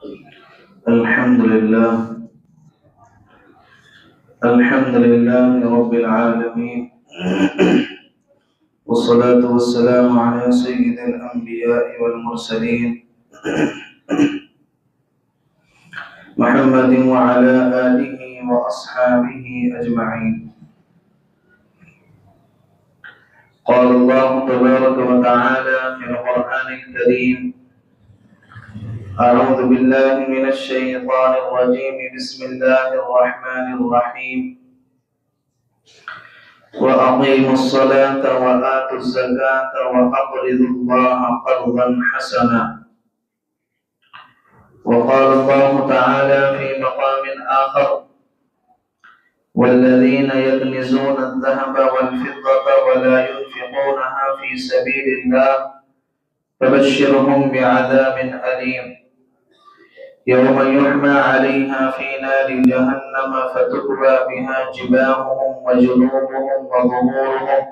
الحمد لله رب العالمين والصلاة والسلام على سيد الأنبياء والمرسلين محمد وعلى آله وأصحابه أجمعين. قال الله تبارك وتعالى في القرآن الكريم: أعوذ بالله من الشيطان الرجيم. بسم الله الرحمن الرحيم. وأقيموا الصلاة وآتوا الزكاة وأقرضوا الله قرضا حسنا. وقال الله تعالى في مقام آخر: والذين يكنزون الذهب والفضة ولا ينفقونها في سبيل الله فبشرهم بعذاب أليم يوم يحمى عليها في نار جهنم فتكوى بها جباههم وجنوبهم وظهورهم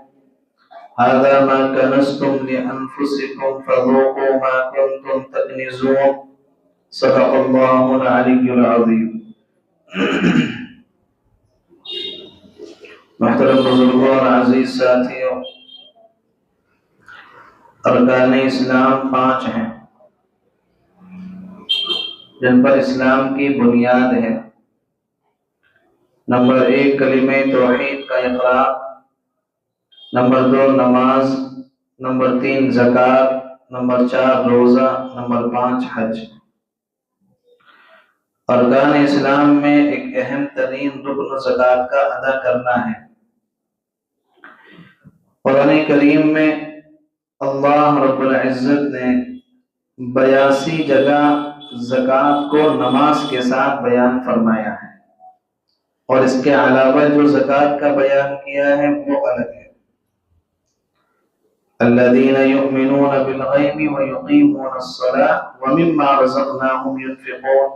هذا ما كنزتم لأنفسكم فذوقوا ما كنتم تكنزون. صدق الله العلي العظيم. محترم بزرگوں اور عزیز ساتھیوں، ارکان اسلام 5 ہیں جن پر اسلام کی بنیاد ہے۔ نمبر 1 کلمہ توحید کا اقرار، نمبر 2 نماز، نمبر 3 زکوٰۃ، نمبر 4 روزہ، نمبر 5 حج۔ ارکان اسلام میں ایک اہم ترین رکن زکوٰۃ کا ادا کرنا ہے۔ قرآن کریم میں اللہ رب العزت نے 82 جگہ زکوٰۃ کو نماز کے ساتھ بیان فرمایا ہے، اور اس کے علاوہ جو زکوٰۃ کا بیان کیا ہے وہ الگ ہے۔ الذین یؤمنون بالغیب ویقیمون الصلاۃ ومما رزقناہم ینفقون،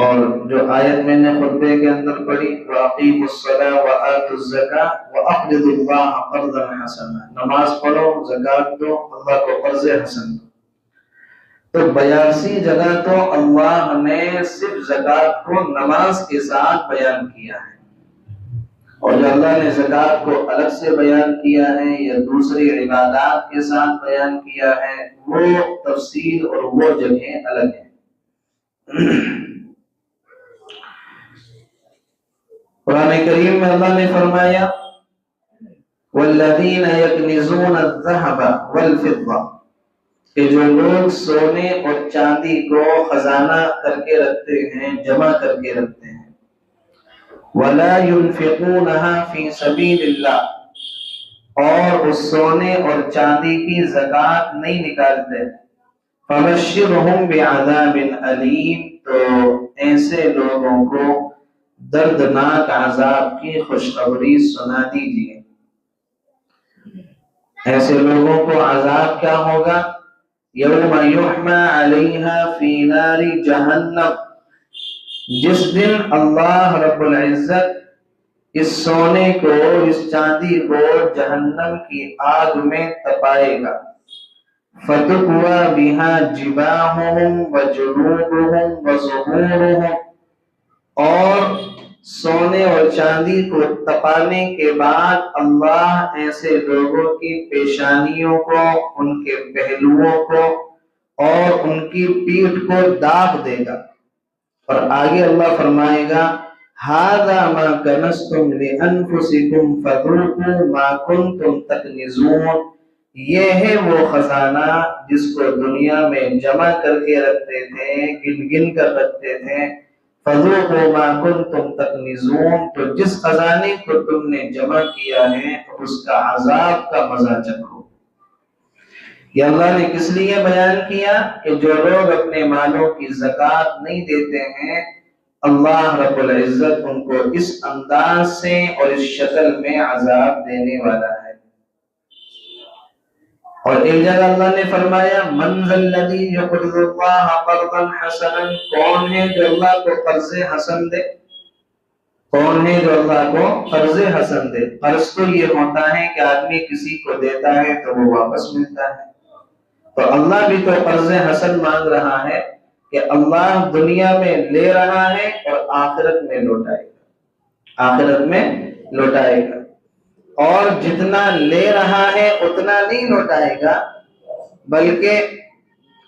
اور جو آیت میں نے خطبے کے اندر پڑھی وَأَقِیمُوا الصَّلَاةَ وَآتُوا الزَّکَاةَ وَأَقْرِضُوا اللَّهَ قَرْضًا حَسَنًا، نماز پڑھو، زکوٰۃ دو، اللہ کو قرض حسن دو۔ تو 82 جگہ تو اللہ نے صرف زکوٰۃ کو نماز کے ساتھ بیان کیا ہے، اور جو اللہ نے زکوٰۃ کو الگ سے بیان کیا ہے یا دوسری عبادات کے ساتھ بیان کیا ہے وہ تفصیل اور وہ جگہیں الگ ہیں۔ قرآن کریم میں اللہ نے فرمایا والذین یکنزون الذہب والفضہ، کہ جو لوگ سونے اور چاندی کو خزانہ کر کے رکھتے ہیں، جمع کر کے رکھتے ہیں، ولا ينفقونها فی سبیل اللہ، اور اس سونے اور چاندی کی زکوٰۃ نہیں نکالتے، فبشرهم بعذاب علیم، تو ایسے لوگوں کو دردناک عذاب کی خوشخبری سنا دیجیے۔ ایسے لوگوں کو عذاب کیا ہوگا؟ یوم یحمى علیہا فی نار جہنم، جس دن اللہ رب العزت اس سونے کو، اس چاندی کو جہنم کی آگ میں تپائے گا۔ فتکوى بها جباہهم وجنوبهم وظہورهم، اور سونے اور چاندی کو تپانے کے بعد اللہ ایسے لوگوں کی پیشانیوں کو، ان کے پہلوؤں کو اور ان کی پیٹھ کو داغ دے گا، اور آگے اللہ فرمائے گا ھذا ما کنزتم لانفسکم فذوقوا ما کنتم تکنزون، یہ ہے وہ خزانہ جس کو دنیا میں جمع کر کے رکھتے تھے، گن گن کر رکھتے تھے، فذوقوا ما کنتم تکنزون، تو جس خزانے کو تم نے جمع کیا ہے اس کا عذاب کا مزہ چکھو۔ یہ اللہ نے کس لیے بیان کیا کہ جو لوگ اپنے مالوں کی زکوٰۃ نہیں دیتے ہیں، اللہ رب العزت ان کو اس انداز سے اور اس شکل میں عذاب دینے والا ہے۔ اور ایک جگہ اللہ نے فرمایا من ذا الذی یقرض اللہ قرضا حسنا، کون ہے جو اللہ کو قرض حسن دے؟ کون ہے جو اللہ کو قرض حسن دے؟ قرض تو یہ ہوتا ہے کہ آدمی کسی کو دیتا ہے تو وہ واپس ملتا ہے، تو اللہ بھی تو قرض حسن مانگ رہا ہے کہ اللہ دنیا میں لے رہا ہے اور آخرت میں لوٹائے گا، آخرت میں لوٹائے گا، اور جتنا لے رہا ہے اتنا نہیں لوٹائے گا، بلکہ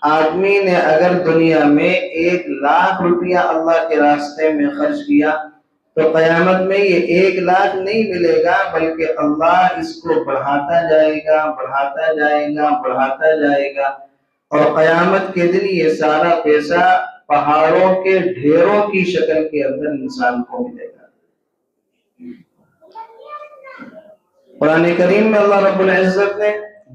آدمی نے اگر دنیا میں 1,00,000 روپیہ اللہ کے راستے میں خرچ کیا تو قیامت میں یہ 1,00,000 نہیں ملے گا، بلکہ اللہ اس کو بڑھاتا جائے گا، بڑھاتا جائے گا، بڑھاتا جائے گا، اور قیامت کے دن یہ سارا پیسہ پہاڑوں کے ڈھیروں کی شکل کے اندر انسان کو ملے گا۔ قرآن کریم میں اللہ رب العزت نے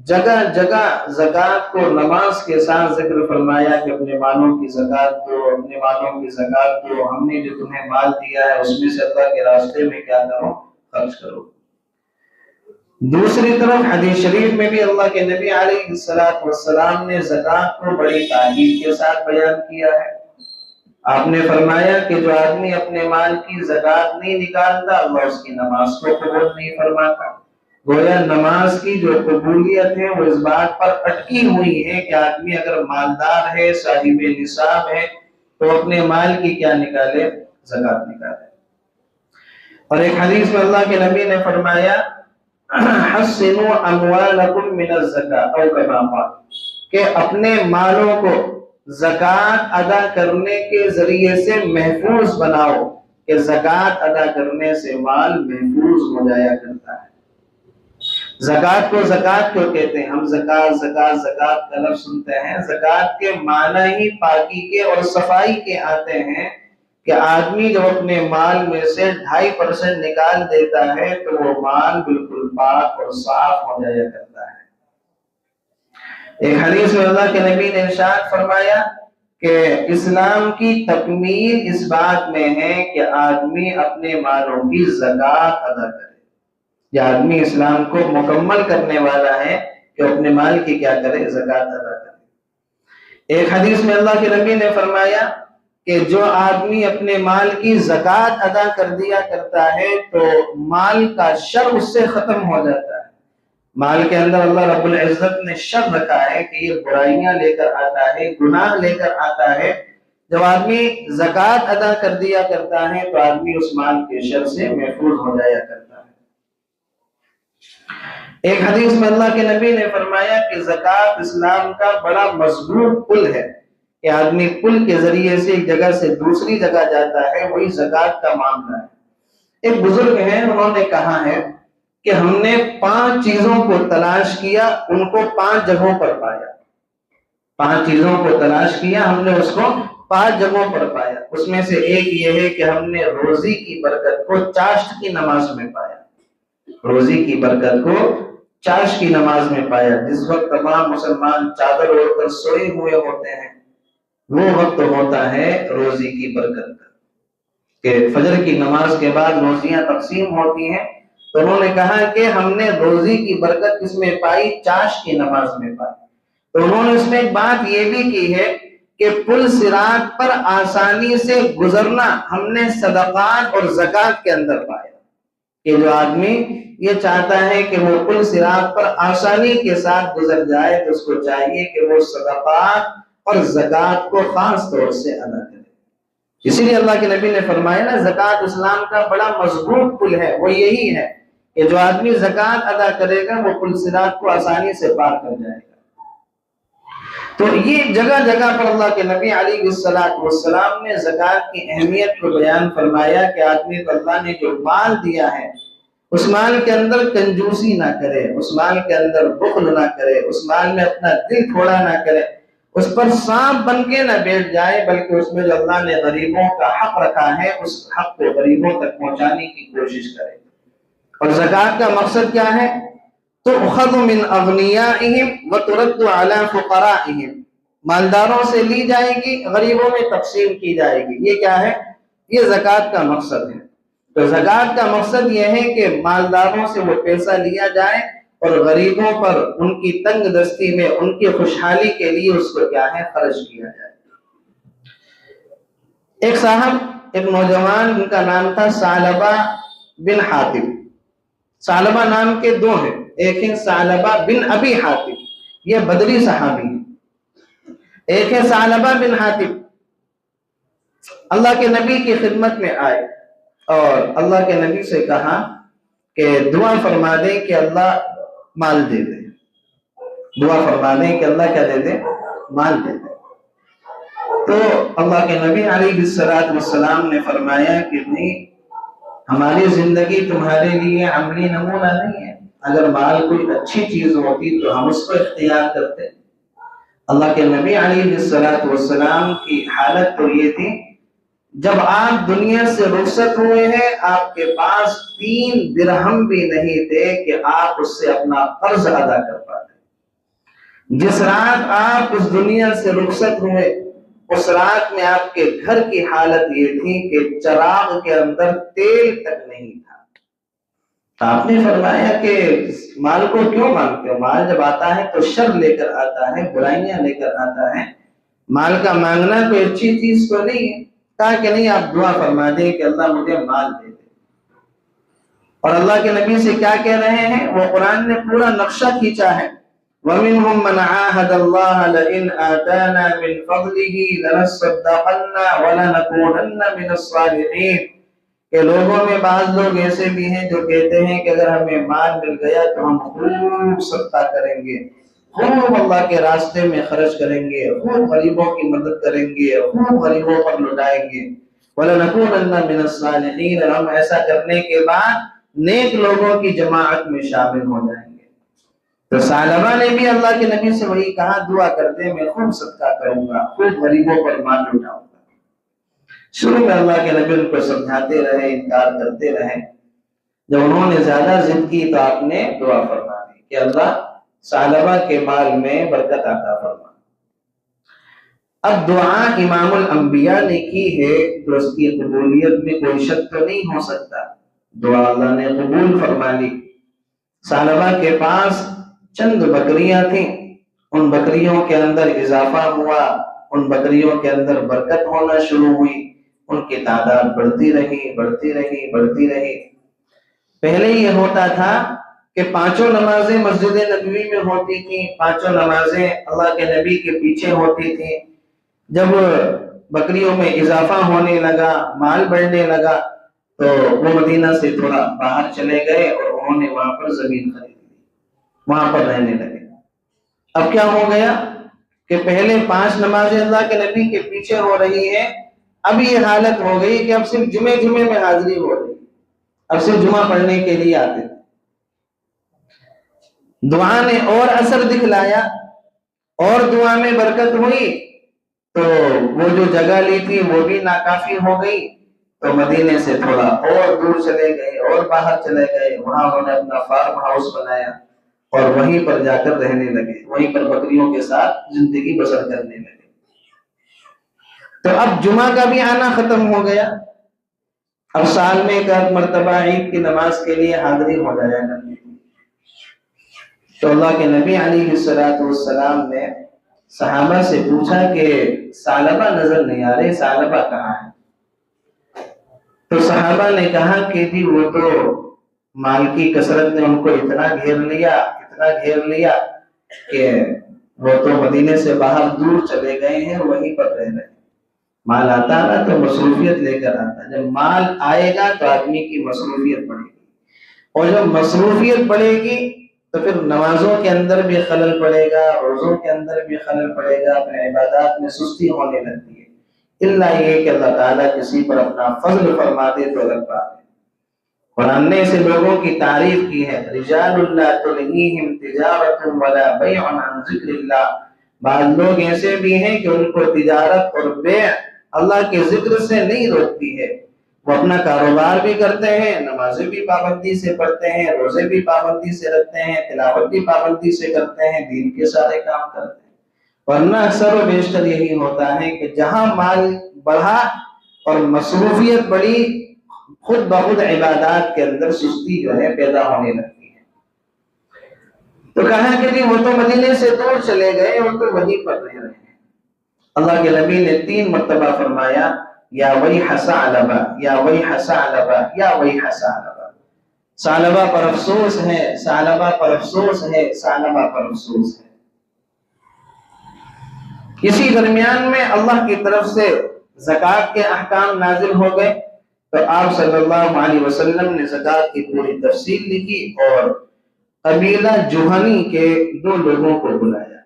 جگہ جگہ زکوٰۃ کو نماز کے ساتھ ذکر فرمایا کہ اپنے مالوں کی زکوٰۃ دو، اپنے مالوں کی زکوٰۃ دو، ہم نے جو تمہیں مال دیا ہے اس میں سے اللہ کے راستے میں کیا کرو، خرچ کرو۔ دوسری طرف حدیث شریف میں بھی اللہ کے نبی علیہ السلام نے زکوٰۃ کو بڑی تاکید کے ساتھ بیان کیا ہے۔ آپ نے فرمایا کہ جو آدمی اپنے مال کی زکوٰۃ نہیں نکالتا اللہ اس کی نماز کو قبول نہیں فرماتا۔ گویا نماز کی جو قبولیت ہے وہ اس بات پر اٹکی ہوئی ہے کہ آدمی اگر مالدار ہے، صاحب نصاب ہے، تو اپنے مال کی کیا نکالے، زکوٰۃ نکالے۔ اور ایک حدیث میں اللہ کے نبی نے فرمایا حسنوا اموالکم من الزکاۃ او کما قال، کہ اپنے مالوں کو زکوٰۃ ادا کرنے کے ذریعے سے محفوظ بناؤ، کہ زکوٰۃ ادا کرنے سے مال محفوظ ہو جایا کرتا ہے۔ زکوٰۃ کو زکوٰۃ کیوں کہتے ہیں؟ ہم زکوٰۃ زکوٰۃ زکوٰۃ کا لفظ سنتے ہیں، زکوٰۃ کے معنی ہی پاکی کے اور صفائی کے آتے ہیں کہ آدمی جو اپنے مال میں سے 2.5% نکال دیتا ہے تو وہ مال بالکل پاک اور صاف ہو جایا کرتا ہے۔ ایک حدیث میں اللہ کے نبی نے ارشاد فرمایا کہ اسلام کی تکمیل اس بات میں ہے کہ آدمی اپنے مالوں کی زکوٰۃ ادا کرے۔ یہ آدمی اسلام کو مکمل کرنے والا ہے کہ اپنے مال کی کیا کرے، زکوٰۃ ادا کرے۔ ایک حدیث میں اللہ کے نبی نے فرمایا کہ جو آدمی اپنے مال کی زکوٰۃ ادا کر دیا کرتا ہے تو مال کا شر اس سے ختم ہو جاتا ہے۔ مال کے اندر اللہ رب العزت نے شر رکھا ہے کہ یہ برائیاں لے کر آتا ہے، گناہ لے کر آتا ہے۔ جب آدمی زکوٰۃ ادا کر دیا کرتا ہے تو آدمی اس مال کے شر سے محفوظ ہو جایا کرتا ہے۔ ایک حدیث میں اللہ کے نبی نے فرمایا کہ زکوٰۃ اسلام کا بڑا مضبوط پل ہے، کہ آدمی پل کے ذریعے سے ایک جگہ سے دوسری جگہ جاتا ہے، وہی زکوٰۃ کا معاملہ ہے۔ ایک بزرگ ہیں، انہوں نے کہا ہے کہ ہم نے 5 چیزوں کو تلاش کیا، ان کو 5 جگہوں پر پایا۔ 5 چیزوں کو تلاش کیا، ہم نے اس کو 5 جگہوں پر پایا۔ اس میں سے ایک یہ ہے کہ ہم نے روزی کی برکت کو چاشت کی نماز میں پایا۔ روزی کی برکت کو چاشت کی نماز میں پایا۔ جس وقت تمام مسلمان چادر اوڑھ کر سوئے ہوئے ہوتے ہیں وہ وقت ہوتا ہے روزی کی برکت کا، کہ فجر کی نماز کے بعد روزیاں تقسیم ہوتی ہیں۔ تو انہوں نے کہا کہ ہم نے روزی کی برکت کس میں پائی؟ چاشت کی نماز میں پائی۔ تو انہوں نے اس میں ایک بات یہ بھی کی ہے کہ پل صراط پر آسانی سے گزرنا ہم نے صدقات اور زکوٰۃ کے اندر پایا، کہ جو آدمی یہ چاہتا ہے کہ وہ پل صراط پر آسانی کے ساتھ گزر جائے تو اس کو چاہیے کہ وہ صدقات اور زکوٰۃ کو خاص طور سے ادا کرے۔ اسی لیے اللہ کے نبی نے فرمایا نا، زکوٰۃ اسلام کا بڑا مضبوط پل ہے، وہ یہی ہے کہ جو آدمی زکوٰۃ ادا کرے گا وہ پل صراط کو آسانی سے پار کر جائے گا۔ تو یہ جگہ جگہ پر اللہ کے نبی علیہ السلام نے زکوٰۃ کی اہمیت کو بیان فرمایا کہ آدمی کو اللہ نے جو مال دیا ہے اس مال کے اندر کنجوسی نہ کرے، اس مال کے اندر بخل نہ کرے، اس مال میں اپنا دل تھوڑا نہ کرے، اس پر سانپ بن کے نہ بیٹھ جائے، بلکہ اس میں جو اللہ نے غریبوں کا حق رکھا ہے اس حق کو غریبوں تک پہنچانے کی کوشش کرے۔ اور زکوٰۃ کا مقصد کیا ہے؟ تؤخذ من اغنیائہم وترد علی فقرائہم، مالداروں سے لی جائے گی، غریبوں میں تقسیم کی جائے گی۔ یہ کیا ہے؟ یہ زکوٰۃ کا مقصد ہے۔ تو زکوٰۃ کا مقصد یہ ہے کہ مالداروں سے وہ پیسہ لیا جائے اور غریبوں پر ان کی تنگ دستی میں ان کی خوشحالی کے لیے اس کو کیا ہے، خرچ کیا جائے۔ ایک صاحب، ایک نوجوان، ان کا نام تھا ثعلبہ بن حاتب۔ ثعلبہ نام کے 2 ہیں، ایک ہے ثعلبہ بن ابی حاتب، یہ بدری صحابی ہیں۔ ایک ہے ثعلبہ بن حاتب، اللہ کے نبی کی خدمت میں آئے اور اللہ کے نبی سے کہا کہ دعا فرما دیں کہ اللہ مال دے دے، دعا فرما دیں کہ اللہ کیا دے دے، مال دے دے۔ تو اللہ کے نبی علیہ السلام نے فرمایا کہ نہیں، ہماری زندگی تمہارے لیے عملی نمونہ نہیں ہے، اگر مال کوئی اچھی چیز ہوتی تو ہم اس کو اختیار کرتے۔ اللہ کے نبی علیہ السلام کی حالت تو یہ تھی، جب آپ دنیا سے رخصت ہوئے ہیں آپ کے پاس 3 درہم بھی نہیں تھے کہ آپ اس سے اپنا قرض ادا کر پاتے۔ جس رات آپ اس دنیا سے رخصت ہوئے اس رات میں آپ کے گھر کی حالت یہ تھی کہ چراغ کے اندر تیل تک نہیں تھا۔ آپ نے فرمایا کہ مال کو کیوں مانگتے ہو؟ مال جب آتا ہے تو شر لے کر آتا ہے، برائیاں لے کر آتا ہے، مال کا مانگنا کوئی اچھی چیز تو نہیں ہے۔ کہا کہ نہیں، آپ دعا فرما دیں کہ اللہ مجھے مال دے دے۔ اور اللہ کے نبی سے کیا کہہ رہے ہیں؟ وہ قرآن نے پورا نقشہ کھینچا ہے، وَمِنْهُمْ مَنْ عَاهَدَ اللَّهَ لَئِنْ آتَانَا مِنْ فَضْلِهِ لَنَصَّدَّقَنَّ وَلَنَكُونَنَّ مِنَ الصَّالِحِينَ، کہ لوگوں میں بعض لوگ ایسے بھی ہیں جو کہتے ہیں کہ اگر ہمیں مال مل گیا تو ہم خوب صدقہ کریں گے، خوب اللہ کے راستے میں خرچ کریں گے، خوب غریبوں کی مدد کریں گے، خوب غریبوں پر لٹائیں گے، وَلَنَكُونَنَّ مِنَ الصَّالِحِينَ، اور ہم ایسا کرنے کے بعد نیک لوگوں کی جماعت میں شامل ہو جائیں گے۔ تو ثعلبہ نے بھی اللہ کے نبی سے وہی کہا، دعا کرتے میں خوب صدقہ کروں گا، خوب غریبوں پر مال لٹاؤں گا۔ شروع میں اللہ کے نبی ان کو سمجھاتے رہے، انکار کرتے رہے۔ جب انہوں نے زیادہ ضد کی تو آپ نے دعا فرما دی کہ اللہ ثعلبہ کے مال میں برکت عطا فرما۔ اب دعا امام الانبیاء نے کی ہے تو اس کی قبولیت میں کوئی شک تو نہیں ہو سکتا، دعا اللہ نے قبول فرما لی۔ ثعلبہ کے پاس چند بکریاں تھیں، ان بکریوں کے اندر اضافہ ہوا، ان بکریوں کے اندر برکت ہونا شروع ہوئی، ان کی تعداد بڑھتی رہی بڑھتی رہی بڑھتی رہی۔ پہلے یہ ہوتا تھا کہ 5 نمازیں مسجد نبوی میں ہوتی تھیں، 5 نمازیں اللہ کے نبی کے پیچھے ہوتی تھیں۔ جب بکریوں میں اضافہ ہونے لگا، مال بڑھنے لگا، تو وہ مدینہ سے تھوڑا باہر چلے گئے اور انہوں نے وہاں پر زمین خرید لی، وہاں پر رہنے لگے۔ اب کیا ہو گیا کہ پہلے 5 نمازیں اللہ کے نبی کے پیچھے ہو رہی ہیں، اب یہ حالت ہو گئی کہ اب صرف جمعے میں حاضری ہو رہی، اب صرف جمعہ پڑھنے کے لیے آتے تھے۔ دعا نے اور اثر دکھلایا اور دعا میں برکت ہوئی، تو وہ جو جگہ لی تھی وہ بھی ناکافی ہو گئی، تو مدینے سے تھوڑا اور دور چلے گئے اور باہر چلے گئے، وہاں انہوں نے اپنا فارم ہاؤس بنایا اور وہیں پر جا کر رہنے لگے، وہیں پر بکریوں کے ساتھ زندگی بسر کرنے لگے۔ تو اب جمعہ کا بھی آنا ختم ہو گیا، اب سال میں 1 مرتبہ عید کی نماز کے لیے حاضری ہو جایا کرتی تھی۔ تو اللہ کے نبی علیہ السلام نے صحابہ سے پوچھا کہ ثعلبہ نظر نہیں آ رہے، ثعلبہ کہاں ہے؟ تو صحابہ نے کہا کہ جی وہ تو مال کی کثرت نے ان کو اتنا گھیر لیا کہ وہ تو مدینے سے باہر دور چلے گئے ہیں، وہیں پر رہ رہے ہیں۔ مال آتا نا تو مصروفیت لے کر آتا، جب مال آئے گا تو آدمی کی مصروفیت بڑھے گی، اور جب مصروفیت بڑھے گی تو پھر نمازوں کے اندر بھی خلل پڑے گا، روزوں کے اندر بھی خلل پڑے گا، اپنے عبادات میں سستی ہونے لگتی ہے، اللہ یہ کہ اللہ تعالیٰ کسی پر اپنا فضل فرما دے تو الگ بات ہے۔ قرآن نے ایسے لوگوں کی تعریف کی ہے، رجال لا تلہیہم تجارت ولا بیع عن ذکر اللہ، بعض لوگ ایسے بھی ہیں کہ ان کو تجارت اور بیع اللہ کے ذکر سے نہیں روکتی ہے، وہ اپنا کاروبار بھی کرتے ہیں، نمازیں بھی پابندی سے پڑھتے ہیں، روزے بھی پابندی سے رکھتے ہیں، تلاوت بھی پابندی سے کرتے ہیں، دین کے سارے کام کرتے ہیں، ورنہ اکثر و بیشتر یہی ہوتا ہے کہ جہاں مال بڑھا اور مصروفیت بڑھی، خود بخود عبادات کے اندر سستی جو ہے پیدا ہونے لگتی ہے۔ تو کہا کہ جی وہ تو مدینے سے دور چلے گئے، وہ تو وہیں پر رہ رہے ہیں۔ اللہ کے نبی نے 3 مرتبہ فرمایا، یا ویح ثعلبہ، یا ویح ثعلبہ، یا ویح ثعلبہ، ثعلبہ پر افسوس ہے، ثعلبہ پر افسوس ہے، ثعلبہ پر افسوس ہے۔ اسی درمیان میں اللہ کی طرف سے زکوٰۃ کے احکام نازل ہو گئے، تو آپ صلی اللہ علیہ وسلم نے زکوٰۃ کی پوری تفصیل لکھی اور قبیلہ جوہنی کے 2 لوگوں کو بلایا۔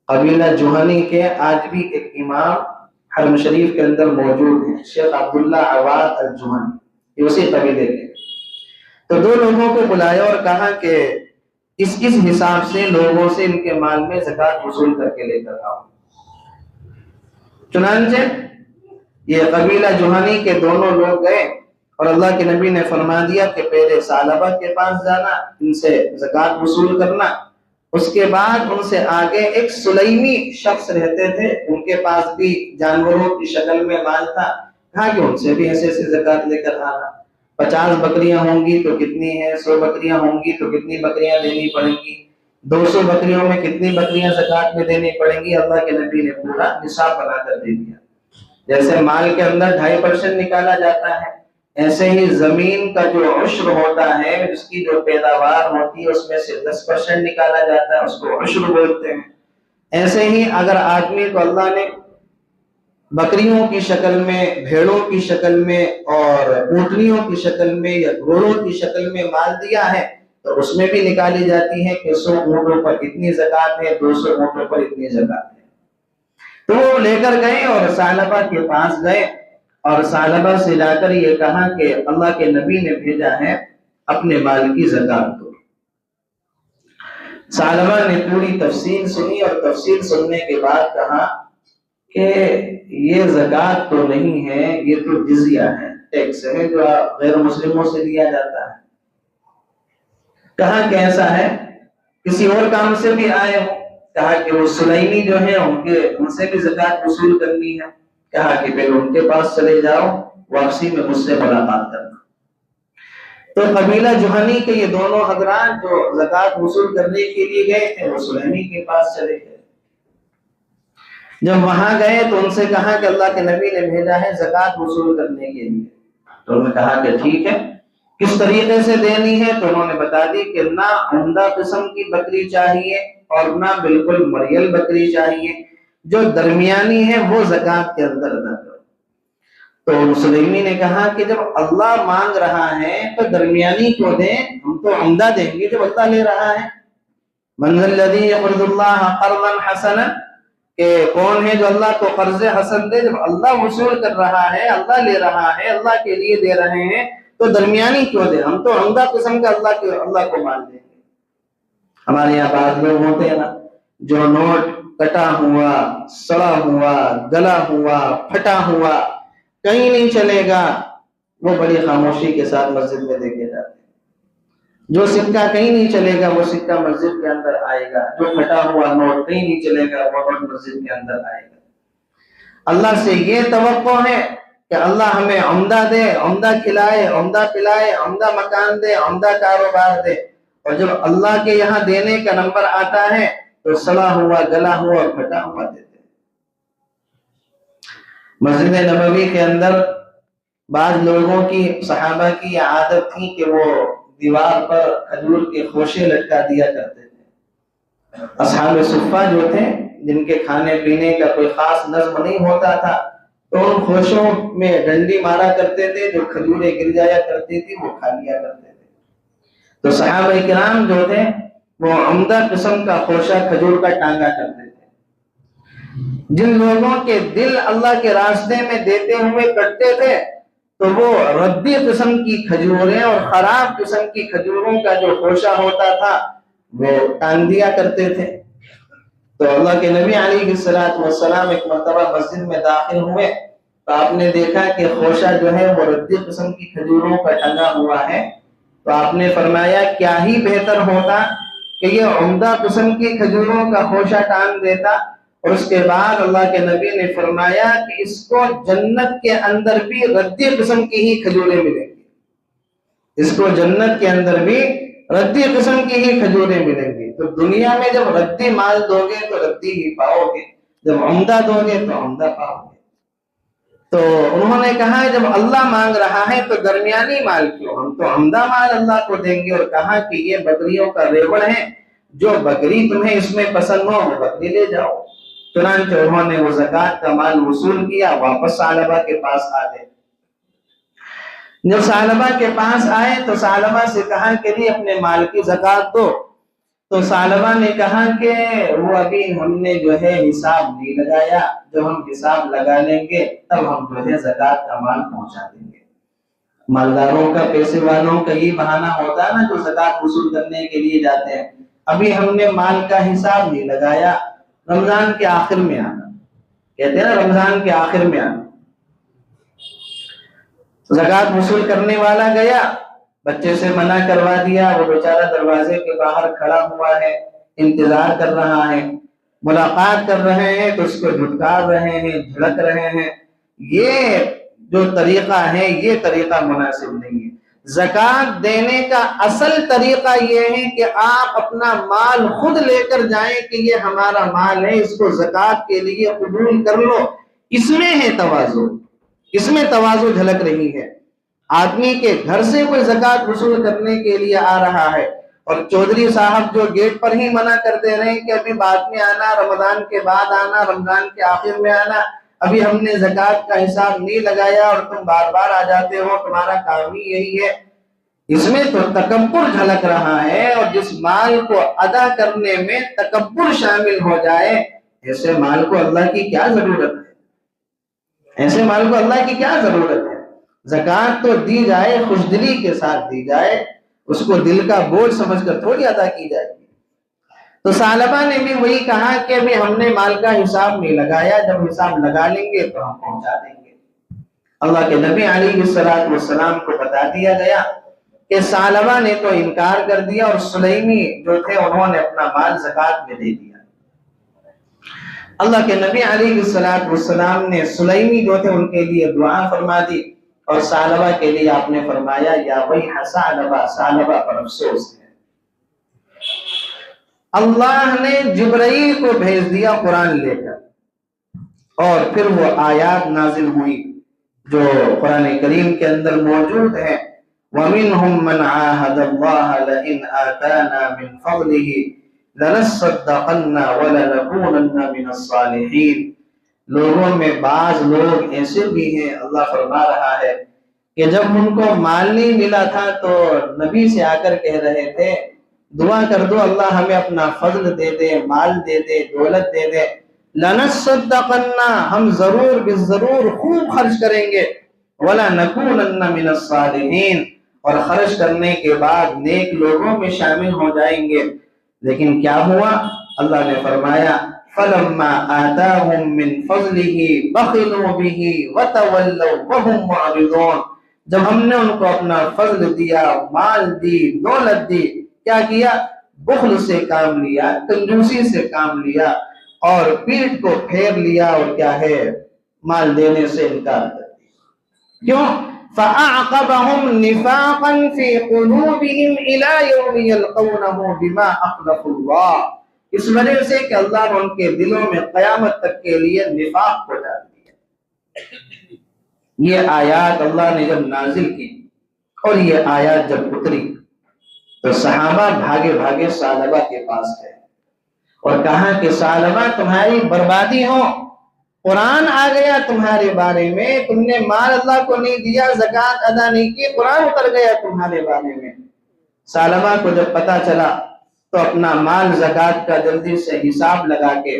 قبیلہ جوہنی کے آج بھی ایک امام حرم شریف کے اندر موجود ہیں، شیخ عبداللہ عواد الجوہنی، یہ اسی قبیلے کے۔ تو 2 لوگوں کو بلایا اور کہا کہ اس حساب سے لوگوں سے ان کے مال میں زکوٰۃ وصول کر کے لے کر آؤ۔ چنانچہ یہ قبیلہ جوہنی کے دونوں لوگ گئے اور اللہ کے نبی نے فرما دیا کہ پہلے ثعلبہ کے پاس جانا، ان سے زکوٰۃ وصول کرنا، اس کے بعد ان سے آگے ایک سلیمی شخص رہتے تھے، ان کے پاس بھی جانوروں کی شکل میں مال تھا، کہا کہ ان سے بھی ایسے زکوٰۃ لے کر آنا۔ 50 بکریاں ہوں گی تو کتنی ہیں، 100 بکریاں ہوں گی تو کتنی بکریاں دینی پڑیں گی، 200 بکریوں میں کتنی بکریاں زکوٰۃ میں دینی پڑیں گی۔ اللہ کے نبی نے پورا نصاب بنا کر دے دیا۔ جیسے مال کے اندر 2.5% نکالا جاتا ہے، ایسے ہی زمین کا جو عشر ہوتا ہے، اس کی جو پیداوار ہوتی ہے، اس میں سے 10% نکالا جاتا ہے، اس کو عشر بولتے ہیں۔ ایسے ہی اگر آدمی کو اللہ نے بکریوں کی شکل میں، بھیڑوں کی شکل میں اور اونٹنیوں کی شکل میں یا گھوڑوں کی شکل میں مال دیا ہے، تو اس میں بھی نکالی جاتی ہے کہ 100 اونٹوں پر اتنی زکوٰۃ ہے، 200 اونٹوں پر اتنی زکوٰۃ ہے۔ تو وہ لے کر گئے اور ثعلبہ کے پاس گئے اور ثعلبہ سے جا کر یہ کہا کہ اللہ کے نبی نے بھیجا ہے اپنے مال کی زکوٰۃ دو۔ ثعلبہ نے پوری تفصیل سنی اور تفصیل سننے کے بعد کہا کہ یہ زکوٰۃ تو نہیں ہے، یہ تو جزیہ ہے، ٹیکس ہے جو غیر مسلموں سے لیا جاتا ہے۔ کہا کہ ایسا ہے، کسی اور کام سے بھی آئے ہو؟ کہا کہ وہ سلیمی جو ہیں ان سے بھی زکوٰۃ وصول کرنی ہے۔ کہا کہ پہلے ان کے پاس چلے جاؤ، واپسی میں مجھ سے ملاقات کرنا۔ تو قبیلہ جوہنی کے یہ دونوں حضرات جو زکوٰۃ وصول کرنے کے لیے گئے تھے، وہ سلیمی کے پاس چلے گئے۔ جب وہاں گئے تو ان سے کہا کہ اللہ کے نبی نے بھیجا ہے زکوٰۃ وصول کرنے کے لیے۔ تو انہوں نے کہا کہ ٹھیک ہے، کس طریقے سے دینی ہے؟ تو انہوں نے بتا دی کہ نہ عمدہ قسم کی بکری چاہیے اور نہ بالکل مریل بکری چاہیے، جو درمیانی ہے وہ زکوٰۃ کے اندر ادا کرو۔ تو سلیمی نے کہا کہ جب اللہ مانگ رہا ہے تو درمیانی کو دیں، ہم تو عمدہ دیں گے جب اللہ لے رہا ہے۔ من الذی یقرض اللہ قرضا حسنا، کہ کون ہے جو اللہ کو قرض حسن دے؟ جب اللہ وصول کر رہا ہے، اللہ لے رہا ہے، اللہ کے لیے دے رہے ہیں، تو درمیانی کیوں دیں؟ ہم تو عمدہ قسم کا اللہ کو مان دیں گے۔ ہمارے یہاں بعض لوگ ہوتے ہیں نا، جو نوٹ کٹا ہوا، سڑا ہوا، گلا ہوا، پھٹا ہوا، کہیں نہیں چلے گا، وہ بڑی خاموشی کے ساتھ مسجد میں دے کے جاتے ہیں۔ جو سکہ کہیں نہیں چلے گا وہ سکہ مسجد کے اندر آئے گا، جو پھٹا ہوا نوٹ کہیں نہیں چلے گا وہ نوٹ مسجد کے اندر آئے گا۔ اللہ سے یہ توقع ہے کہ اللہ ہمیں عمدہ دے، عمدہ کھلائے، عمدہ پلائے، عمدہ مکان دے، عمدہ کاروبار دے، اور جب اللہ کے یہاں دینے کا نمبر آتا ہے تو سڑا ہوا، گلا ہوا اور پھٹا ہوا دیتے ہیں۔ مسجد نبوی کے اندر بعض لوگوں کی، صحابہ کی یہ عادت تھی کہ وہ دیوار پر کھجور کے خوشے لٹکا دیا کرتے تھے۔ اصحاب صفہ جو تھے، جن کے کھانے پینے کا کوئی خاص نظم نہیں ہوتا تھا، تو ان خوشوں میں ڈنڈی مارا کرتے تھے، جو کھجوریں گر جایا کرتی تھی وہ کھا لیا کرتے تھے۔ تو صحابہ کرام جو تھے وہ عمدہ قسم کا خوشہ کھجور کا ٹانگا کرتے تھے۔ جن لوگوں کے دل اللہ کے راستے میں دیتے ہوئے کٹتے تھے تو وہ ردی قسم کی کھجوریں اور خراب قسم کی کھجوروں کا جو خوشہ ہوتا تھا وہ ٹانگ دیا کرتے تھے۔ تو اللہ کے نبی علیہ السلام ایک مرتبہ مسجد میں داخل ہوئے تو آپ نے دیکھا کہ خوشہ جو ہے وہ ردی قسم کی کھجوروں کا ٹنگا ہوا ہے۔ تو آپ نے فرمایا کیا ہی بہتر ہوتا کہ یہ عمدہ قسم کی کھجوروں کا خوشہ ٹانگ دیتا، اور اس کے بعد اللہ کے نبی نے فرمایا کہ اس کو جنت کے اندر بھی ردی قسم کی ہی کھجوریں ملیں گی، اس کو جنت کے اندر بھی ردی قسم کی ہی کھجوریں ملیں گی۔ تو دنیا میں جب ردی مال دو گے تو ردی ہی پاؤ گے، جب عمدہ دو گے تو عمدہ پاؤ گے۔ تو انہوں نے کہا جب اللہ مانگ رہا ہے تو درمیانی مال کیوں، ہم تو عمدہ مال اللہ کو دیں گے۔ اور کہا کہ یہ بکریوں کا ریوڑ ہے، جو بکری تمہیں اس میں پسند ہو وہ بکری لے جاؤ۔ چنانچہ انہوں نے وہ زکوٰۃ کا مال وصول کیا، واپس ثعلبہ کے پاس آ گئے۔ جب ثعلبہ کے پاس آئے تو ثعلبہ سے کہا کہ نہیں اپنے مال کی زکوٰۃ دو، تو ثعلبہ نے کہا کہ وہ ابھی ہم نے جو ہے حساب نہیں لگایا، جب ہم حساب لگا لیں گے تب ہم جو ہے زکوٰۃ کا مال پہنچا دیں گے۔ مالداروں کا، پیسے والوں کا یہ بہانہ ہوتا ہے نا جو زکوٰۃ وصول کرنے کے لیے جاتے ہیں، ابھی ہم نے مال کا حساب نہیں لگایا، رمضان کے آخر میں آنا، کہتے ہیں نا رمضان کے آخر میں آنا۔ زکوٰۃ وصول کرنے والا گیا، بچے سے منع کروا دیا، وہ بیچارہ دروازے کے باہر کھڑا ہوا ہے، انتظار کر رہا ہے، ملاقات کر رہے ہیں تو اس کو دھتکار رہے ہیں، جھڑک رہے ہیں۔ یہ جو طریقہ ہے یہ طریقہ مناسب نہیں ہے۔ زکوٰۃ دینے کا اصل طریقہ یہ ہے کہ آپ اپنا مال خود لے کر جائیں کہ یہ ہمارا مال ہے، اس کو زکوٰۃ کے لیے قبول کر لو۔ اس میں ہے تواضع، اس میں تواضع جھلک رہی ہے۔ آدمی کے گھر سے کوئی زکوٰۃ وصول کرنے کے لیے آ رہا ہے اور چودھری صاحب جو گیٹ پر ہی منع کر دے رہے ہیں کہ ابھی بعد میں آنا، رمضان کے بعد آنا، رمضان کے آخر میں آنا، ابھی ہم نے زکوٰۃ کا حساب نہیں لگایا اور تم بار بار آ جاتے ہو، تمہارا کام ہی یہی ہے۔ اس میں تو تکبر جھلک رہا ہے، اور جس مال کو ادا کرنے میں تکبر شامل ہو جائے، ایسے مال کو اللہ کی کیا ضرورت ہے؟ ایسے مال کو اللہ کی کیا ضرورت ہے؟ زکوٰۃ تو دی جائے، خوش دلی کے ساتھ دی جائے، اس کو دل کا بوجھ سمجھ کر تھوڑی ادا کی جائے گی۔ تو ثعلبہ نے بھی وہی کہا کہ ابھی ہم نے مال کا حساب نہیں لگایا، جب حساب لگا لیں گے تو ہم پہنچا دیں گے۔ اللہ کے نبی علیہ السلام کو بتا دیا گیا کہ ثعلبہ نے تو انکار کر دیا، اور سلیمی جو تھے انہوں نے اپنا مال زکوٰۃ میں دے دیا۔ اللہ کے نبی علیہ السلام نے سلیمی جو تھے ان کے لیے دعا فرما دی، اور ثعلبہ کے لیے آپ نے فرمایا یا ویح ثعلبہ، ثعلبہ پر افسوس ہے۔ اللہ نے جبرائیل کو بھیج دیا قرآن لے کر، اور پھر وہ آیات نازل ہوئی جو قرآن کریم کے اندر موجود ہیں۔ وَمِنْهُمْ مَنْ عَاهَدَ اللَّهَ لَئِنْ آتَانَا مِنْ فَضْلِهِ لَنَصَّدَّقَنَّ وَلَنَكُونَنَّ مِنَ الصَّالِحِينَ۔ لوگوں میں بعض لوگ ایسے بھی ہیں، اللہ فرما رہا ہے کہ جب ان کو مال نہیں ملا تھا تو نبی سے آ کر کہہ رہے تھے دعا کر دو اللہ ہمیں اپنا فضل دے دے، مال دے دے، دولت دے دے، لَنَصَّدَّقَنَّ ہم ضرور بالضرور خوب خرچ کریں گے، وَلَنَكُونَنَّ مِنَ الصَّالِحِينَ اور خرچ کرنے کے بعد نیک لوگوں میں شامل ہو جائیں گے۔ لیکن کیا ہوا؟ اللہ نے فرمایا فَلَمَّا آتَاهُم مِّن فَضْلِهِ بَخِلُوا بِهِ وَتَوَلَّوْا وَهُمْ مُعْرِضُونَ۔ جب ہم نے ان کو اپنا فضل دیا، مال دی، دولت دی، کیا کیا؟ بخل سے کام لیا، کنجوسی سے کام لیا، اور پیٹھ کو پھیر لیا، اور کیا ہے مال دینے سے انکار کر دیا۔ کیوں؟ فَأَعْقَبَهُمْ نِفَاقًا فِي قُلُوبِهِمْ إِلَى يَوْمِ يَلْقَوْنَهُ بِمَا أَخْلَفُوا اللَّهَ، اس وجہ سے کہ اللہ نے ان کے دلوں میں قیامت تک کے لیے نفاق کو ڈال دیا۔ یہ آیات اللہ نے جب نازل کی اور یہ آیات جب اتری تو صحابہ بھاگے بھاگے ثعلبہ کے پاس گئے اور کہا کہ ثعلبہ تمہاری بربادی ہو، قرآن آ گیا تمہارے بارے میں، تم نے مال اللہ کو نہیں دیا، زکوٰۃ ادا نہیں کی، قرآن اتر گیا تمہارے بارے میں۔ ثعلبہ کو جب پتا چلا تو اپنا مال زکوٰۃ کا جلدی سے حساب لگا کے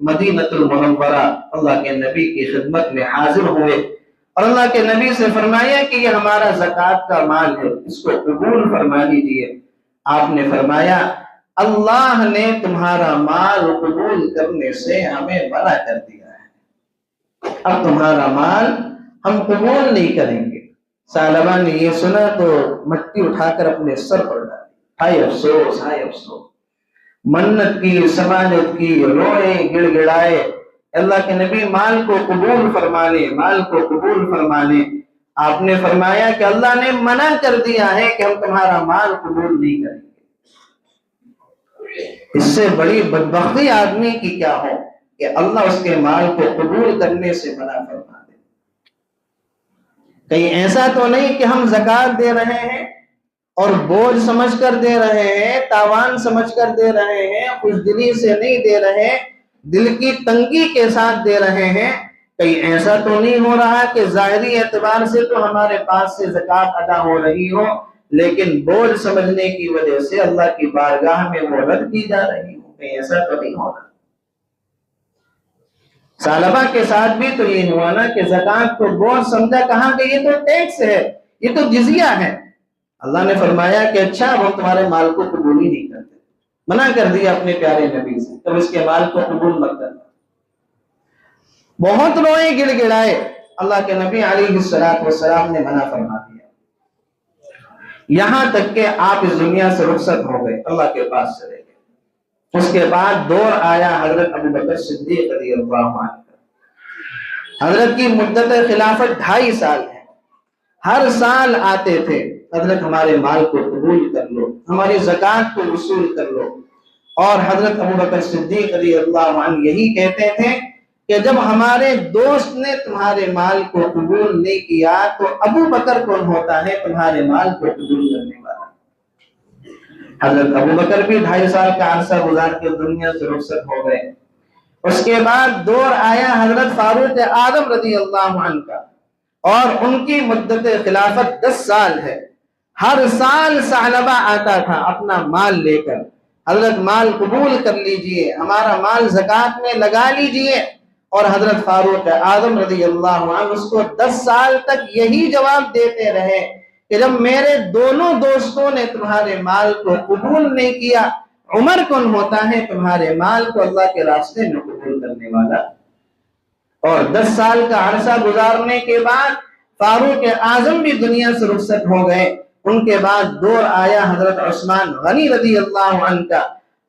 مدینۃ المنورہ اللہ کے نبی کی خدمت میں حاضر ہوئے، اور اللہ کے نبی سے فرمایا کہ یہ ہمارا زکوٰۃ کا مال ہے، اس کو قبول فرما لیجیے۔ آپ نے فرمایا اللہ نے تمہارا مال قبول کرنے سے ہمیں منع کر دیا ہے، اب تمہارا مال ہم قبول نہیں کریں گے۔ ثعلبہ نے یہ سنا تو مٹی اٹھا کر اپنے سر پر ڈالی، ہائے افسوس، ہائے افسوس، منت کی، سماجت کی، روئے گڑ گڑائے، اللہ کے نبی مال کو قبول فرمانے، مال کو قبول فرمانے۔ آپ نے فرمایا کہ اللہ نے منع کر دیا ہے کہ ہم تمہارا مال قبول نہیں کریں گے۔ اس سے بڑی بدبختی آدمی کی کیا ہو کہ اللہ اس کے مال کو قبول کرنے سے منع فرما دے۔ کہیں ایسا تو نہیں کہ ہم زکوٰۃ دے رہے ہیں اور بوجھ سمجھ کر دے رہے ہیں، تاوان سمجھ کر دے رہے ہیں، خوش دلی سے نہیں دے رہے، دل کی تنگی کے ساتھ دے رہے ہیں. کہیں ایسا تو نہیں ہو رہا کہ ظاہری اعتبار سے تو ہمارے پاس سے زکوٰۃ ادا ہو رہی ہو لیکن بوجھ سمجھنے کی وجہ سے اللہ کی بارگاہ میں وہ رد کی جا رہی ہو؟ کہیں ایسا تو نہیں ہو رہا. ثعلبہ کے ساتھ بھی تو یہ ہوا نا کہ زکوٰۃ کو بوجھ سمجھا، کہا کہ یہ تو ٹیکس ہے، یہ تو جزیہ ہے. اللہ نے فرمایا کہ اچھا وہ تمہارے مال کو قبول ہی نہیں کرتے، منع کر دیا اپنے پیارے نبی سے، تب اس کے مال کو قبول مت کرنا. بہت روئے گڑ گڑائے، اللہ کے نبی علیہ السلام نے منع فرما دیا. یہاں تک کہ آپ اس دنیا سے رخصت ہو گئے، اللہ کے پاس چلے گئے. اس کے بعد دور آیا حضرت ابو بکر صدیق رضی اللہ عنہ. حضرت کی مدت خلافت 2.5 سال ہے. ہر سال آتے تھے، حضرت ہمارے مال کو قبول کر لو، ہماری زکوٰۃ کو وصول کر لو. اور حضرت ابو بکر صدیق رضی اللہ عنہ یہی کہتے تھے کہ جب ہمارے دوست نے تمہارے مال کو قبول نہیں کیا تو ابو بکر کون ہوتا ہے تمہارے مال کو قبول کرنے والا؟ حضرت ابو بکر بھی 2.5 سال کا عرصہ گزار کے دنیا سے رخصت ہو گئے. اس کے بعد دور آیا حضرت فاروق اعظم رضی اللہ عنہ کا، اور ان کی مدت خلافت 10 سال ہے. ہر سال ثعلبہ آتا تھا اپنا مال لے کر، حضرت مال قبول کر لیجئے، ہمارا مال زکوٰۃ میں لگا لیجئے. اور حضرت فاروق اعظم رضی اللہ عنہ اس کو 10 سال تک یہی جواب دیتے رہے کہ جب میرے دونوں دوستوں نے تمہارے مال کو قبول نہیں کیا، عمر کون ہوتا ہے تمہارے مال کو اللہ کے راستے میں قبول کرنے والا؟ اور 10 سال کا عرصہ گزارنے کے بعد فاروق اعظم بھی دنیا سے رخصت ہو گئے. ان کے بعد دور آیا حضرت عثمان غنی رضی اللہ عنہ کا.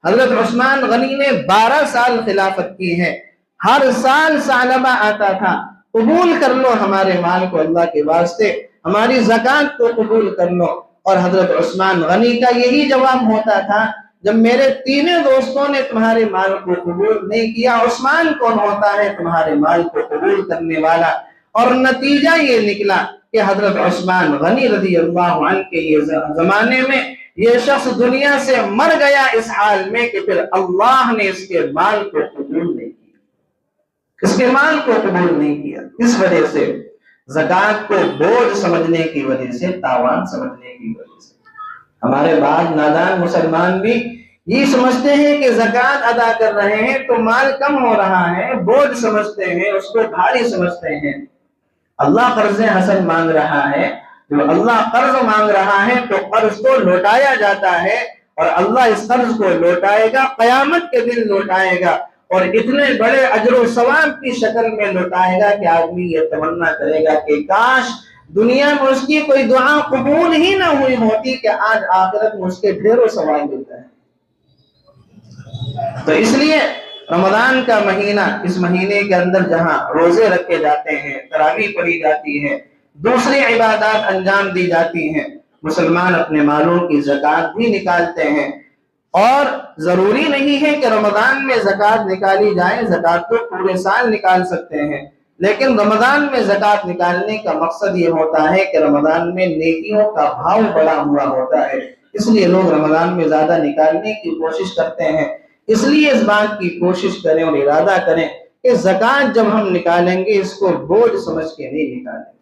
حضرت عثمان غنی نے 12 سال خلافت کی ہے. ہر سال ثعلبہ آتا تھا، قبول کر لو ہمارے مال کو اللہ کے واسطے، ہماری زکوٰۃ کو قبول کر لو. اور حضرت عثمان غنی کا یہی جواب ہوتا تھا جب میرے تینوں دوستوں نے تمہارے مال کو قبول نہیں کیا، عثمان کون ہوتا ہے تمہارے مال کو قبول کرنے والا؟ اور نتیجہ یہ نکلا کہ حضرت عثمان غنی رضی اللہ عنہ کے یہ زمانے میں یہ شخص دنیا سے مر گیا اس حال میں کہ پھر اللہ نے اس کے مال کو قبول نہیں کیا، اس کے مال کو قبول نہیں کیا. اس وجہ سے زکوٰۃ کو بوجھ سمجھنے کی وجہ سے، تاوان سمجھنے کی وجہ سے ہمارے بعض نادان مسلمان بھی یہ سمجھتے ہیں کہ زکوٰۃ ادا کر رہے ہیں تو مال کم ہو رہا ہے، بوجھ سمجھتے ہیں، اس کو بھاری سمجھتے ہیں. اللہ قرض حسن مانگ رہا ہے، جو اللہ قرض مانگ رہا ہے تو قرض کو لوٹایا جاتا ہے، اور اللہ اس قرض کو لوٹائے گا، قیامت کے دن لوٹائے گا، اور اتنے بڑے اجر و ثواب کی شکل میں لوٹائے گا کہ آدمی یہ تمنا کرے گا کہ کاش دنیا میں اس کی کوئی دعا قبول ہی نہ ہوئی ہوتی کہ آج آخرت میں اس کے ڈھیروں ثواب ملتا ہے. تو اس لیے رمضان کا مہینہ، اس مہینے کے اندر جہاں روزے رکھے جاتے ہیں، تراویح پڑھی جاتی ہے، دوسری عبادات انجام دی جاتی ہیں، مسلمان اپنے مالوں کی زکوٰۃ بھی نکالتے ہیں. اور ضروری نہیں ہے کہ رمضان میں زکوٰۃ نکالی جائے، زکوٰۃ تو پورے سال نکال سکتے ہیں، لیکن رمضان میں زکوٰۃ نکالنے کا مقصد یہ ہوتا ہے کہ رمضان میں نیکیوں کا بھاؤ بڑا ہوا ہوتا ہے، اس لیے لوگ رمضان میں زیادہ نکالنے کی کوشش کرتے ہیں. اس لیے اس بات کی کوشش کریں اور ارادہ کریں کہ زکوٰۃ جب ہم نکالیں گے اس کو بوجھ سمجھ کے نہیں نکالیں گے،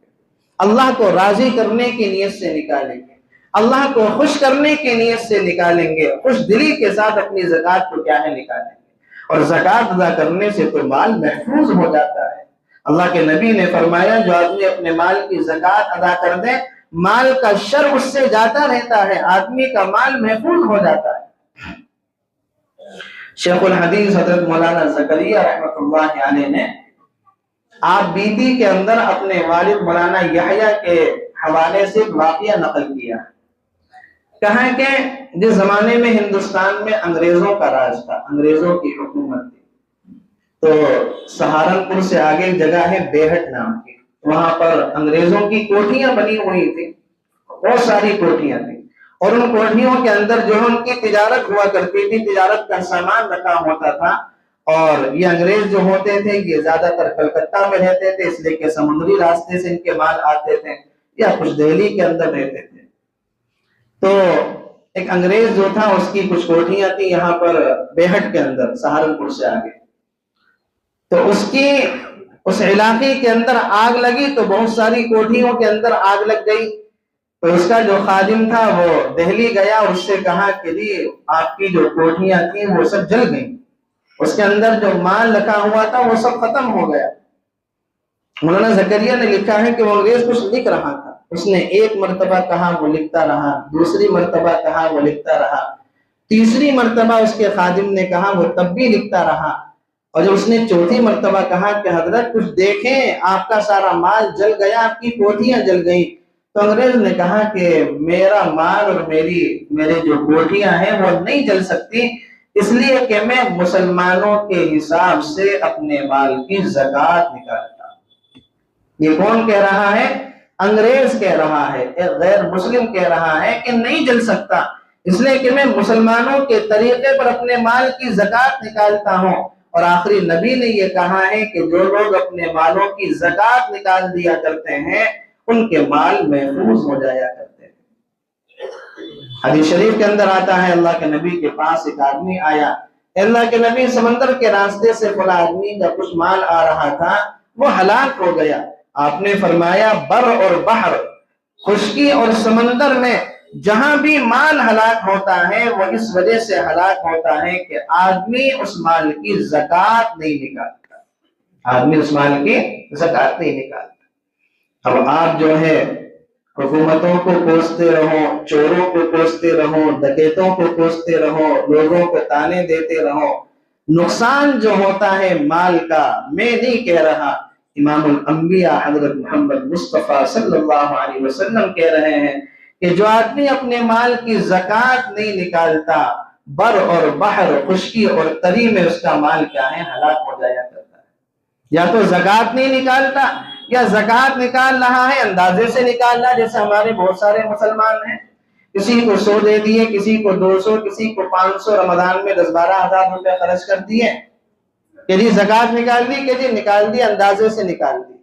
اللہ کو راضی کرنے کی نیت سے نکالیں گے، اللہ کو خوش کرنے کی نیت سے نکالیں گے، خوش دلی کے ساتھ اپنی زکوٰۃ کو کیا ہے نکالیں گے. اور زکوٰۃ ادا کرنے سے تو مال محفوظ ہو جاتا ہے. اللہ کے نبی نے فرمایا جو آدمی اپنے مال کی زکوٰۃ ادا کر دے، مال کا شر اس سے جاتا رہتا ہے، آدمی کا مال محفوظ ہو جاتا ہے. شیخ الحدیث حضرت مولانا زکریا رحمۃ اللہ علیہ نے آپ بیتی کے اندر اپنے والد مولانا یحییٰ کے حوالے سے واقعہ نقل کیا. کہا کہ جس زمانے میں ہندوستان میں انگریزوں کا راج تھا، انگریزوں کی حکومت تھی، تو سہارنپور سے آگے ایک جگہ ہے بیہٹ نام کی، وہاں پر انگریزوں کی کوٹھیاں بنی ہوئی تھی، بہت ساری کوٹھیاں تھیں، اور ان کوٹھیوں کے اندر جو ان کی تجارت ہوا کرتی تھی، تجارت کا سامان رکھا ہوتا تھا. اور یہ انگریز جو ہوتے تھے یہ زیادہ تر کلکتہ میں رہتے تھے، اس لیے کہ سمندری راستے سے ان کے مال آتے تھے، یا کچھ دہلی کے اندر رہتے تھے. تو ایک انگریز جو تھا اس کی کچھ کوٹھیاں تھیں یہاں پر بیہٹ کے اندر، سہارنپور سے آگے. تو اس علاقے کے اندر آگ لگی تو بہت ساری کوٹھیوں کے اندر آگ لگ گئی. تو اس کا جو خادم تھا وہ دہلی گیا، اس سے کہا کہ جی آپ کی جو کوٹھیاں تھیں وہ سب جل گئیں، اس کے اندر جو مال رکھا ہوا تھا وہ سب ختم ہو گیا. مولانا زکریا نے لکھا ہے کہ وہ انگریز کچھ لکھ رہا تھا، اس نے ایک مرتبہ کہا وہ لکھتا رہا، دوسری مرتبہ کہا وہ لکھتا رہا، تیسری مرتبہ اس کے خادم نے کہا وہ تب بھی لکھتا رہا، اور جب اس نے چوتھی مرتبہ کہا کہ حضرت کچھ دیکھیں آپ کا سارا مال جل گیا، آپ کی کوٹھیاں جل گئیں، تو انگریز نے کہا کہ میرا مال اور میرے جو کوٹھیاں ہیں وہ نہیں جل سکتی، اس لیے کہ میں مسلمانوں کے حساب سے اپنے مال کی زکوٰۃ نکالتا ہوں. یہ کون کہہ رہا ہے؟ انگریز کہہ رہا ہے، ایک غیر مسلم کہہ رہا ہے کہ نہیں جل سکتا، اس لیے کہ میں مسلمانوں کے طریقے پر اپنے مال کی زکوٰۃ نکالتا ہوں. اور آخری نبی نے یہ کہا ہے کہ جو لوگ اپنے مالوں کی زکوٰۃ نکال دیا کرتے ہیں ان کے مال محفوظ ہو جایا کرتے ہیں. حدیث شریف کے اندر آتا ہے اللہ کے نبی کے پاس ایک آدمی آیا، اللہ کے نبی سمندر کے راستے سے فلاں آدمی کا کچھ مال آ رہا تھا وہ ہلاک ہو گیا. آپ نے فرمایا بر اور بحر، خشکی اور سمندر میں جہاں بھی مال ہلاک ہوتا ہے وہ اس وجہ سے ہلاک ہوتا ہے کہ آدمی اس مال کی زکوٰۃ نہیں نکالتا، آدمی اس مال کی زکوٰۃ نہیں نکالتا. اب آپ جو ہے حکومتوں کو کوستے رہو، چوروں کو کوستے رہو، ڈکیتوں کو کوستے رہو، لوگوں کو تانے دیتے رہو، نقصان جو ہوتا ہے مال کا میں نہیں کہہ رہا، امام الانبیاء حضرت محمد مصطفیٰ صلی اللہ علیہ وسلم کہہ رہے ہیں کہ جو آدمی اپنے مال کی زکوٰۃ نہیں نکالتا بر اور بحر، خشکی اور تری میں اس کا مال کیا ہے؟ ہلاک ہو جایا کرتا ہے. یا تو زکوٰۃ نہیں نکالتا یا زکوٰۃ نکال رہا ہے اندازے سے نکال رہا ہے، جیسے ہمارے بہت سارے مسلمان ہیں، کسی کو 100 دے دیے، کسی کو 200، کسی کو 500، رمضان میں 10-12 ہزار روپے خرچ کر دیے کہ جی زکوٰۃ نکال دی، کہ جی نکال دی، اندازے سے نکال دی.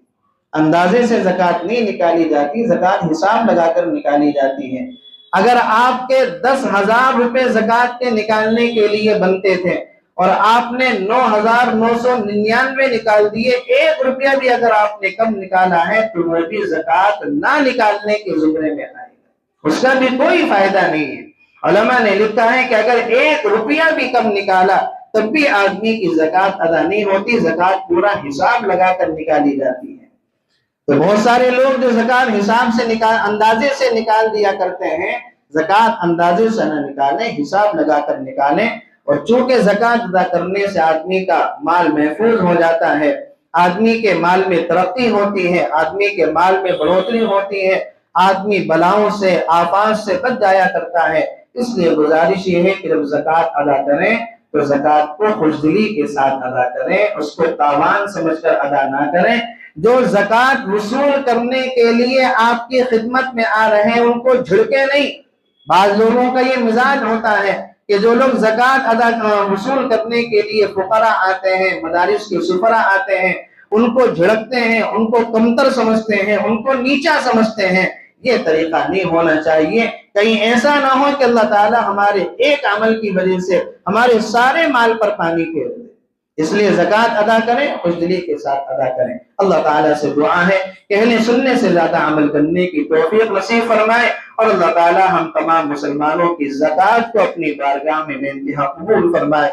اندازے سے زکوٰۃ نہیں نکالی جاتی، زکوٰۃ حساب لگا کر نکالی جاتی ہے. اگر آپ کے 10,000 روپے زکوٰۃ کے نکالنے کے لیے بنتے تھے اور آپ نے 9,999 نکال دیے، 1 روپیہ بھی اگر آپ نے کم نکالا ہے تو وہ بھی زکوٰۃ نہ نکالنے کے زمرے میں آئے گا، اس کا بھی کوئی فائدہ نہیں ہے. علماء نے لکھا ہے کہ اگر 1 روپیہ بھی کم نکالا تب بھی آدمی کی زکوٰۃ ادا نہیں ہوتی، زکوٰۃ پورا حساب لگا کر نکالی جاتی ہے. تو بہت سارے لوگ جو زکوٰۃ حساب سے اندازے سے نکال دیا کرتے ہیں، زکوٰۃ اندازے سے نہ نکالیں، حساب لگا کر نکالیں. اور چونکہ زکوٰۃ ادا کرنے سے آدمی کا مال محفوظ ہو جاتا ہے، آدمی کے مال میں ترقی ہوتی ہے، آدمی کے مال میں بڑھوتری ہوتی ہے، آدمی بلاؤں سے آفات سے بچ جایا کرتا ہے. اس لیے گزارش یہ ہے کہ جب زکوٰۃ ادا کریں تو زکوٰۃ کو خوشدلی کے ساتھ ادا کریں، اس کو تاوان سمجھ کر ادا نہ کریں. جو زکوٰۃ وصول کرنے کے لیے آپ کی خدمت میں آ رہے ہیں ان کو جھڑکے نہیں. بعض لوگوں کا یہ مزاج ہوتا ہے کہ جو لوگ زکوٰۃ وصول کرنے کے لیے فقراء آتے ہیں، مدارس کے سفراء آتے ہیں، ان کو جھڑکتے ہیں، ان کو کمتر سمجھتے ہیں، ان کو نیچا سمجھتے ہیں. یہ طریقہ نہیں ہونا چاہیے. کہیں ایسا نہ ہو کہ اللہ تعالی ہمارے ایک عمل کی وجہ سے ہمارے سارے مال پر پانی پھیر دے. اس لیے زکوٰۃ ادا کریں، خوشدلی کے ساتھ ادا کریں. اللہ تعالیٰ سے دعا ہے کہنے سننے سے زیادہ عمل کرنے کی توفیق نصیب فرمائے، اور اللہ تعالیٰ ہم تمام مسلمانوں کی زکوٰۃ کو اپنی بارگاہ میں بے انتہا قبول فرمائے.